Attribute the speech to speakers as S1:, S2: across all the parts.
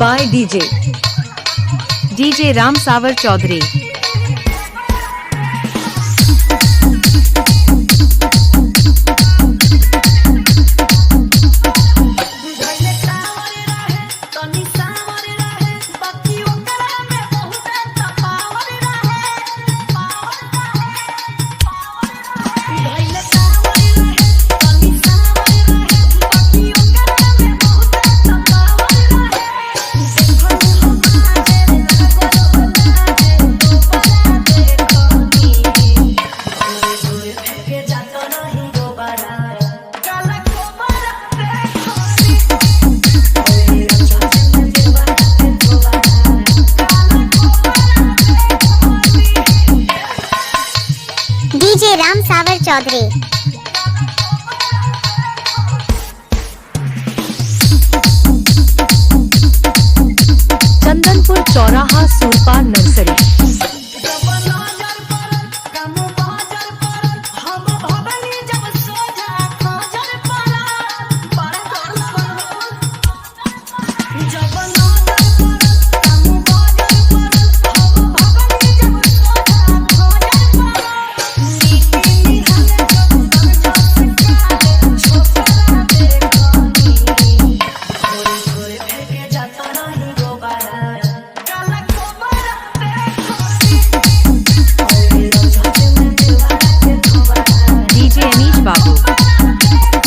S1: by DJ Ram Savar Chaudhary।
S2: DJ Ram Savar Chaudhary।
S1: Chandanpur चौराहा सुरपार nursery.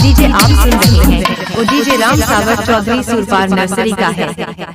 S1: DJ आप सुन रहे हैं और DJ राम सावर चौधरी सुरपार नर्सरी का है।